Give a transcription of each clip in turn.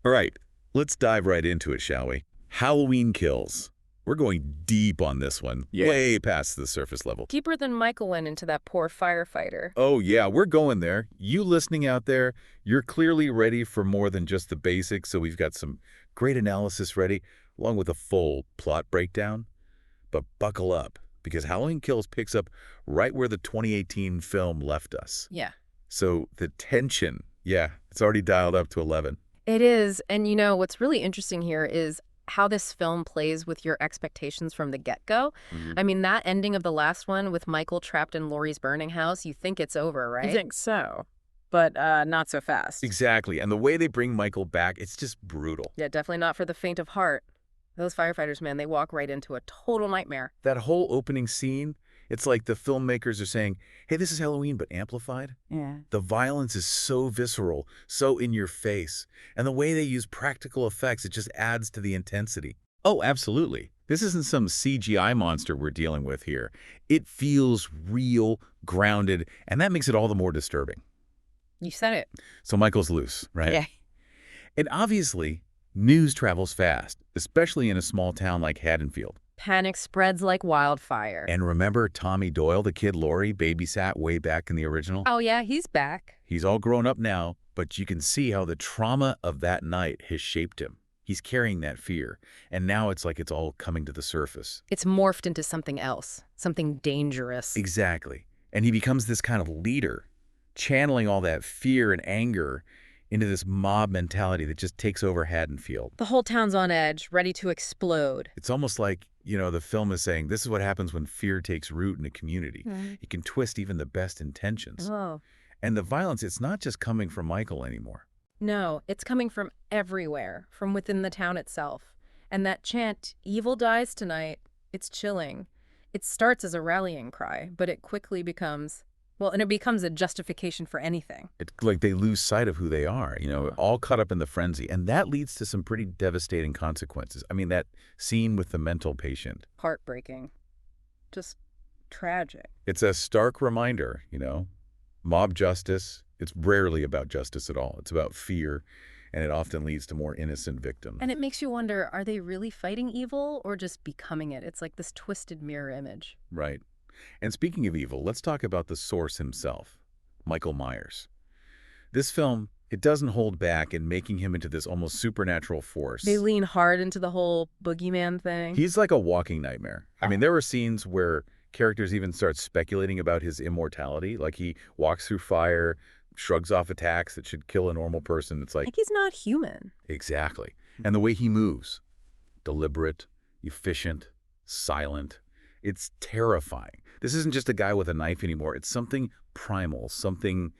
All right, let's dive right into it, shall we? Halloween Kills. We're going deep on this one, Yeah. way past the surface level. Deeper than Michael went into that poor firefighter. Oh yeah, we're going there. You listening out there, you're clearly ready for more than just the basics, so we've got some great analysis ready, along with a full plot breakdown. But buckle up, because Halloween Kills picks up right where the 2018 film left us. Yeah. So the tension, yeah, it's already dialed up to 11. It is. And you know, what's really interesting here is how this film plays with your expectations from the get-go. I mean, that ending of the last one with Michael trapped in Laurie's burning house, you think it's over, right? I think so, but not so fast. Exactly, and the way they bring Michael back, it's just brutal. Yeah, definitely not for the faint of heart. Those firefighters, man, they walk right into a total nightmare. That whole opening scene, it's like the filmmakers are saying, hey, this is Halloween, but amplified. Yeah. The violence is so visceral, so in your face. And the way they use practical effects, it just adds to the intensity. Oh, absolutely. This isn't some CGI monster we're dealing with here. It feels real, grounded, and that makes it all the more disturbing. You said it. So Michael's loose, right? Yeah. And obviously, news travels fast, especially in a small town like Haddonfield. Panic spreads like wildfire. And remember Tommy Doyle, the kid Laurie babysat way back in the original? Oh, yeah, he's back. He's all grown up now, but you can see how the trauma of that night has shaped him. He's carrying that fear, and now it's like it's all coming to the surface. It's morphed into something else, something dangerous. Exactly. And he becomes this kind of leader, channeling all that fear and anger into this mob mentality that just takes over Haddonfield. The whole town's on edge, ready to explode. It's almost like, you know, the film is saying this is what happens when fear takes root in a community. It can twist even the best intentions. Oh. And the violence, it's not just coming from Michael anymore. No, it's coming from everywhere, from within the town itself. And that chant, "Evil dies tonight," it's chilling. It starts as a rallying cry, but it quickly becomes, well, and it becomes a justification for anything. It's like they lose sight of who they are, you know, all caught up in the frenzy. And that leads to some pretty devastating consequences. I mean, that scene with the mental patient. Heartbreaking. Just tragic. It's a stark reminder, you know, mob justice. It's rarely about justice at all. It's about fear, and it often leads to more innocent victims. And it makes you wonder, are they really fighting evil or just becoming it? It's like this twisted mirror image. Right. And speaking of evil, let's talk about the source himself, Michael Myers. This film, it doesn't hold back in making him into this almost supernatural force. They lean hard into the whole boogeyman thing. He's like a walking nightmare. I mean, there were scenes where characters even start speculating about his immortality, like he walks through fire, shrugs off attacks that should kill a normal person. It's like he's not human. exactly. And the way he moves, deliberate, efficient, silent, it's terrifying. This isn't just a guy with a knife anymore. It's something primal, something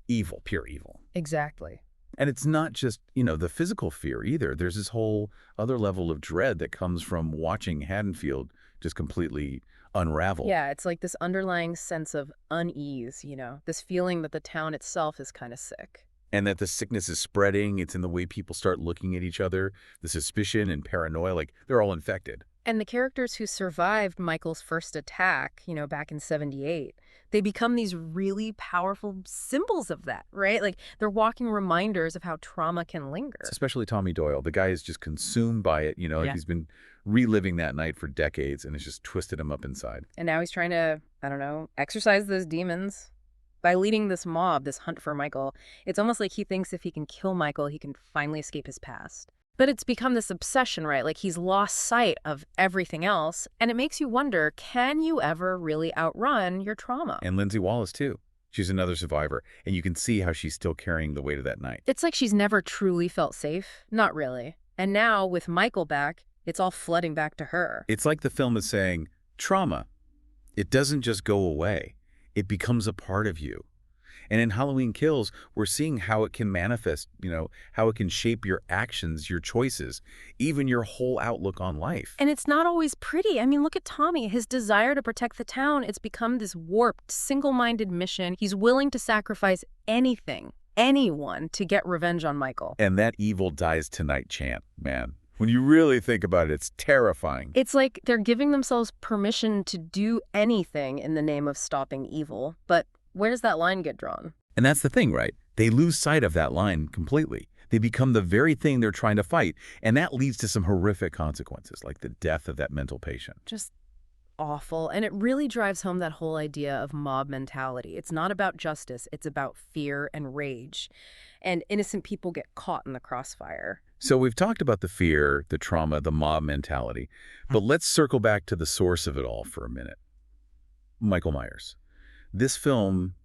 evil, pure evil. Exactly. And it's not just, you know, the physical fear either. There's this whole other level of dread that comes from watching Haddonfield just completely unravel. Yeah, it's like this underlying sense of unease, you know, this feeling that the town itself is kind of sick. And that the sickness is spreading. It's in the way people start looking at each other, the suspicion and paranoia, like they're all infected. And the characters who survived Michael's first attack, you know, back in '78, they become these really powerful symbols of that, right? Like they're walking reminders of how trauma can linger. Especially Tommy Doyle. The guy is just consumed by it, you know, like he's been reliving that night for decades and it's just twisted him up inside. And now he's trying to, I don't know, exorcise those demons by leading this mob, this hunt for Michael. It's almost like he thinks if he can kill Michael, he can finally escape his past. But it's become this obsession, right? Like he's lost sight of everything else. And it makes you wonder, can you ever really outrun your trauma? And Lindsay Wallace, too. She's another survivor. And you can see how she's still carrying the weight of that night. It's like she's never truly felt safe. Not really. And now with Michael back, it's all flooding back to her. It's like the film is saying, trauma, it doesn't just go away. It becomes a part of you. And in Halloween Kills, we're seeing how it can manifest, you know, how it can shape your actions, your choices, even your whole outlook on life. And it's not always pretty. I mean, look at Tommy. His desire to protect the town, it's become this warped, single-minded mission. He's willing to sacrifice anything, anyone, to get revenge on Michael. And that evil dies tonight chant, man. When you really think about it, it's terrifying. It's like they're giving themselves permission to do anything in the name of stopping evil. But where does that line get drawn? And that's the thing, right? They lose sight of that line completely. They become the very thing they're trying to fight, and that leads to some horrific consequences, like the death of that mental patient. Just awful. And it really drives home that whole idea of mob mentality. It's not about justice, it's about fear and rage. And innocent people get caught in the crossfire. So we've talked about the fear, the trauma, the mob mentality, but let's circle back to the source of it all for a minute. Michael Myers. This film,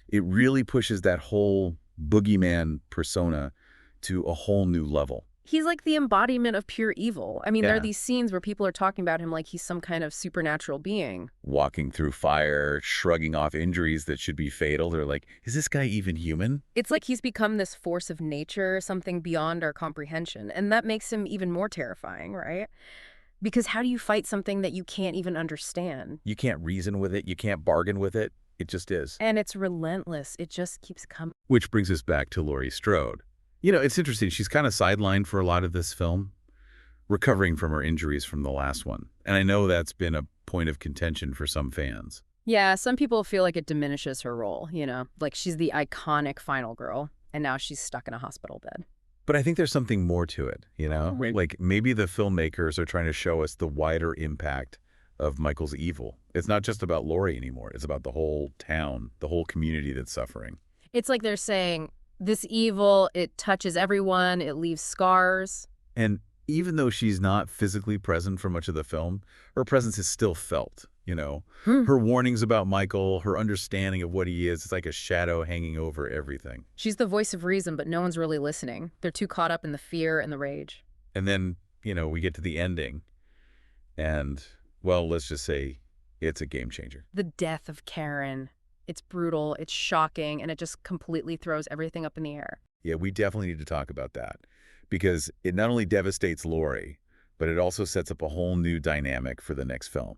it really pushes that whole boogeyman persona to a whole new level. He's like the embodiment of pure evil. I mean, there are Yeah. these scenes where people are talking about him like he's some kind of supernatural being. Walking through fire, shrugging off injuries that should be fatal. They're like, is this guy even human? It's like he's become this force of nature, something beyond our comprehension. And that makes him even more terrifying, right? Because how do you fight something that you can't even understand? You can't reason with it. You can't bargain with it. It just is. And it's relentless. It just keeps coming. Which brings us back to Laurie Strode. You know, it's interesting. She's kind of sidelined for a lot of this film, recovering from her injuries from the last one. And I know that's been a point of contention for some fans. Yeah, some people feel like it diminishes her role, like she's the iconic final girl, and now she's stuck in a hospital bed. But I think there's something more to it, you know? Right. Like maybe the filmmakers are trying to show us the wider impact of Michael's evil. It's not just about Laurie anymore. It's about the whole town, the whole community that's suffering. It's like they're saying, this evil, it touches everyone, it leaves scars. And even though she's not physically present for much of the film, her presence is still felt, you know? Her warnings about Michael, her understanding of what he is, it's like a shadow hanging over everything. She's the voice of reason, but no one's really listening. They're too caught up in the fear and the rage. And then, you know, we get to the ending and, well, let's just say it's a game changer. The death of Karen. It's brutal, it's shocking, and it just completely throws everything up in the air. Yeah, we definitely need to talk about that because it not only devastates Laurie, but it also sets up a whole new dynamic for the next film.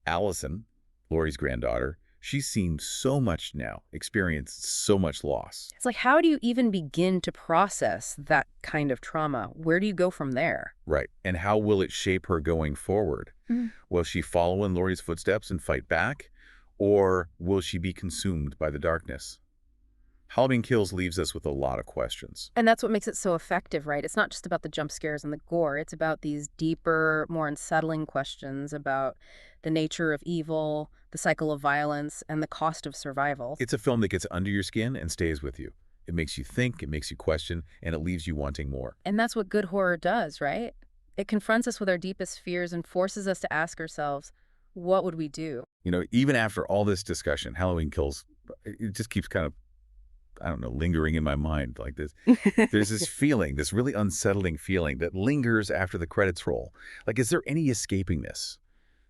Allison, Laurie's granddaughter, she's seen so much now, experienced so much loss. It's like, how do you even begin to process that kind of trauma? Where do you go from there? Right. And how will it shape her going forward? Will she follow in Laurie's footsteps and fight back? Or will she be consumed by the darkness? Halloween Kills leaves us with a lot of questions. And that's what makes it so effective, right? It's not just about the jump scares and the gore. It's about these deeper, more unsettling questions about the nature of evil, the cycle of violence, and the cost of survival. It's a film that gets under your skin and stays with you. It makes you think, it makes you question, and it leaves you wanting more. And that's what good horror does, right? It confronts us with our deepest fears and forces us to ask ourselves, what would we do? You know, even after all this discussion, Halloween Kills, it just keeps kind of, I don't know, lingering in my mind like this. There's this feeling, this really unsettling feeling that lingers after the credits roll. Like, is there any escaping this?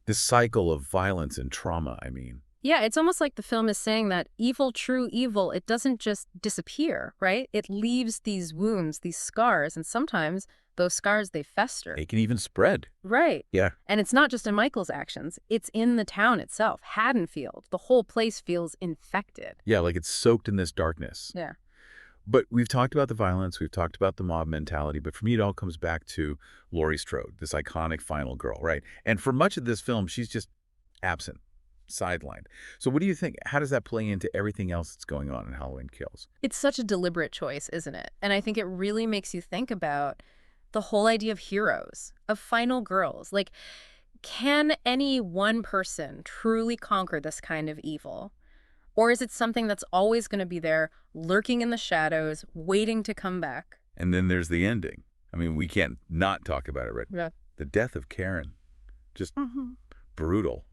This cycle of violence and trauma, I mean. Yeah, it's almost like the film is saying that evil, true evil, it doesn't just disappear, right? It leaves these wounds, these scars, and sometimes those scars, they fester. It can even spread. Right. Yeah. And it's not just in Michael's actions. It's in the town itself. Haddonfield. The whole place feels infected. Yeah, like it's soaked in this darkness. Yeah. But we've talked about the violence, we've talked about the mob mentality, but for me it all comes back to Laurie Strode, this iconic final girl, right? And for much of this film, she's just absent, sidelined. So what do you think? How does that play into everything else that's going on in Halloween Kills? It's such a deliberate choice, isn't it? And I think it really makes you think about the whole idea of heroes, of final girls. Like, can any one person truly conquer this kind of evil? Or is it something that's always going to be there, lurking in the shadows, waiting to come back? And then there's the ending. I mean, we can't not talk about it, right? Yeah. The death of Karen. Just brutal.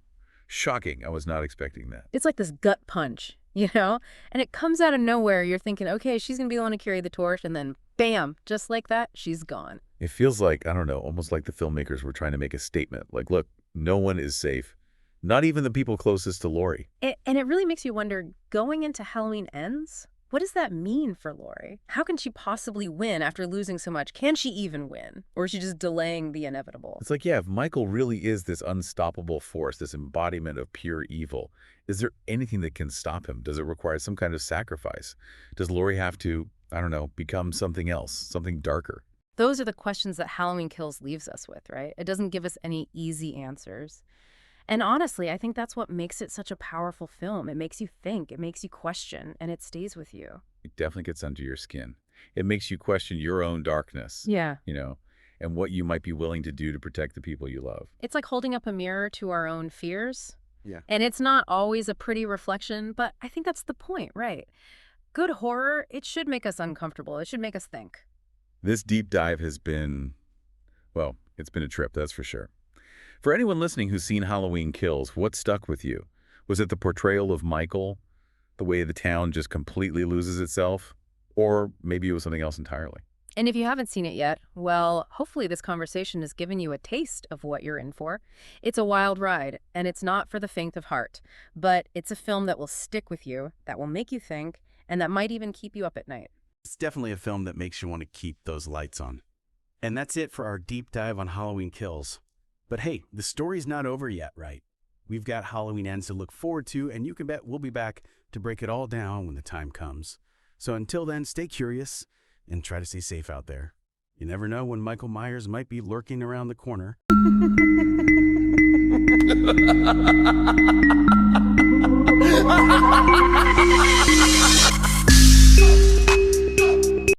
Shocking. I was not expecting that. It's like this gut punch, And it comes out of nowhere. You're thinking, okay, she's going to be the one to carry the torch. And then, bam, just like that, she's gone. It feels like, I don't know, almost like the filmmakers were trying to make a statement. Like, look, no one is safe. Not even the people closest to Laurie. And it really makes you wonder, going into Halloween Ends, what does that mean for Laurie? How can she possibly win after losing so much? Can she even win? Or is she just delaying the inevitable? It's like, yeah, if Michael really is this unstoppable force, this embodiment of pure evil, is there anything that can stop him? Does it require some kind of sacrifice? Does Laurie have to, I don't know, become something else, something darker? Those are the questions that Halloween Kills leaves us with, right? It doesn't give us any easy answers. And honestly, I think that's what makes it such a powerful film. It makes you think, it makes you question, and it stays with you. It definitely gets under your skin. It makes you question your own darkness, Yeah. And what you might be willing to do to protect the people you love. It's like holding up a mirror to our own fears. Yeah. And it's not always a pretty reflection, but I think that's the point, right? Good horror, it should make us uncomfortable. It should make us think. This deep dive has been, well, it's been a trip, that's for sure. For anyone listening who's seen Halloween Kills, what stuck with you? Was it the portrayal of Michael, the way the town just completely loses itself? Or maybe it was something else entirely? And if you haven't seen it yet, well, hopefully this conversation has given you a taste of what you're in for. It's a wild ride, and it's not for the faint of heart. But it's a film that will stick with you, that will make you think, and that might even keep you up at night. It's definitely a film that makes you want to keep those lights on. And that's it for our deep dive on Halloween Kills. But hey, the story's not over yet, right? We've got Halloween Ends to look forward to, and you can bet we'll be back to break it all down when the time comes. So until then, stay curious and try to stay safe out there. You never know when Michael Myers might be lurking around the corner.